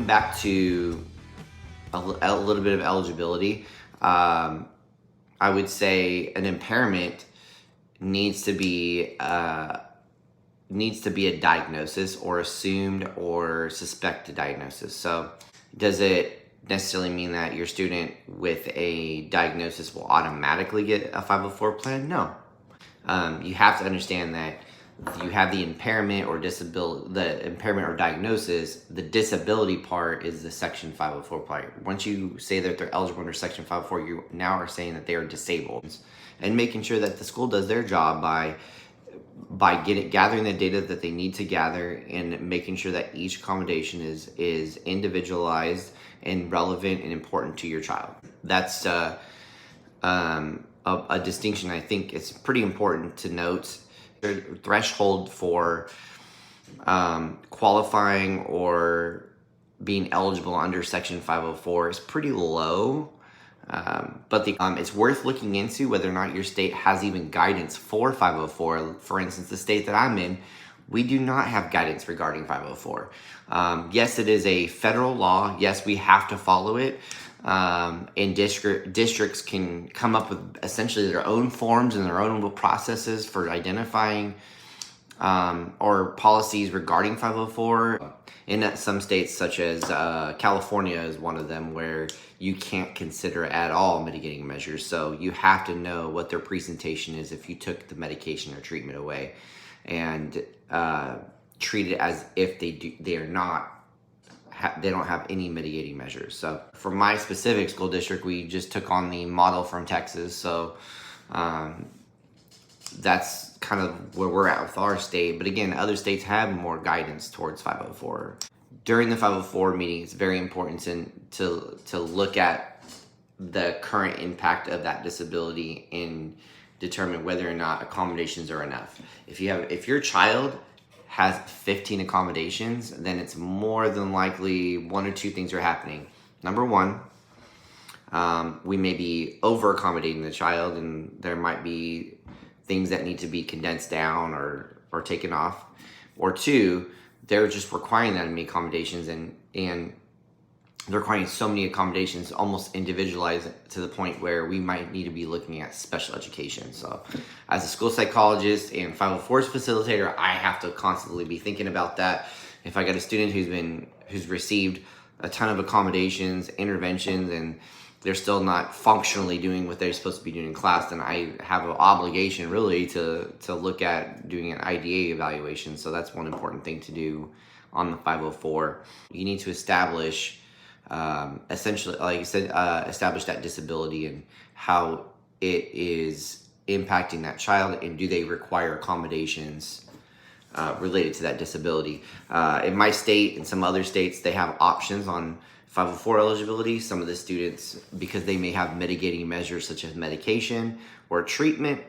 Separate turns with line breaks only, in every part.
Going back to a little bit of eligibility, I would say an impairment needs to be a diagnosis or assumed or suspected diagnosis. So does it necessarily mean that your student with a diagnosis will automatically get a 504 plan? No. You have to understand that you have the impairment or diagnosis. The disability part is the Section 504 part. Once you say that they're eligible under Section 504, you now are saying that they are disabled, and making sure that the school does their job by gathering the data that they need to gather and making sure that each accommodation is individualized and relevant and important to your child. That's a distinction I think it's pretty important to note. The threshold for qualifying or being eligible under Section 504 is pretty low, but it's worth looking into whether or not your state has even guidance for 504. For instance, the state that I'm in, we do not have guidance regarding 504. Yes, it is a federal law. Yes, we have to follow it. And districts can come up with essentially their own forms and their own processes for identifying or policies regarding 504. In some states, such as California is one of them, where you can't consider at all mitigating measures. So you have to know what their presentation is if you took the medication or treatment away, and treat it as if they don't have any mitigating measures. So for my specific school district, we just took on the model from Texas. So that's kind of where we're at with our state. But again, other states have more guidance towards 504. During the 504 meeting, it's very important to look at the current impact of that disability and determine whether or not accommodations are enough. If your child has 15 accommodations, then it's more than likely one or two things are happening. Number one, we may be over accommodating the child, and there might be things that need to be condensed down or taken off. Or two, they're just requiring that many accommodations, and they're requiring so many accommodations, almost individualized to the point where we might need to be looking at special education. So as a school psychologist and 504's facilitator, I have to constantly be thinking about that. If I got a student who's received a ton of accommodations, interventions, and they're still not functionally doing what they're supposed to be doing in class, then I have an obligation really to look at doing an IDA evaluation. So that's one important thing to do on the 504. You need to establish essentially, like I said, establish that disability and how it is impacting that child, and do they require accommodations related to that disability. In my state and some other states, they have options on 504 eligibility. Some of the students, because they may have mitigating measures such as medication or treatment,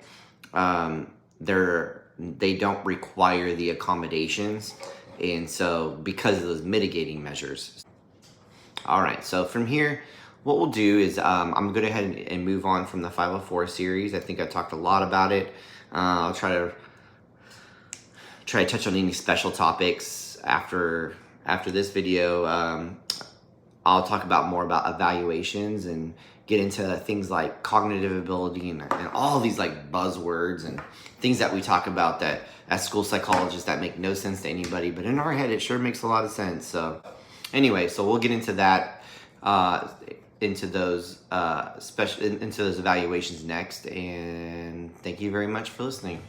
they don't require the accommodations, and so because of those mitigating measures. All right, so from here, what we'll do is I'm going to go ahead and move on from the 504 series. I think I talked a lot about it. I'll try to touch on any special topics after this video. I'll talk more about evaluations and get into things like cognitive ability and all these like buzzwords and things that we talk about that as school psychologists that make no sense to anybody, but in our head it sure makes a lot of sense. So anyway, so we'll get into that, into those evaluations next, and thank you very much for listening.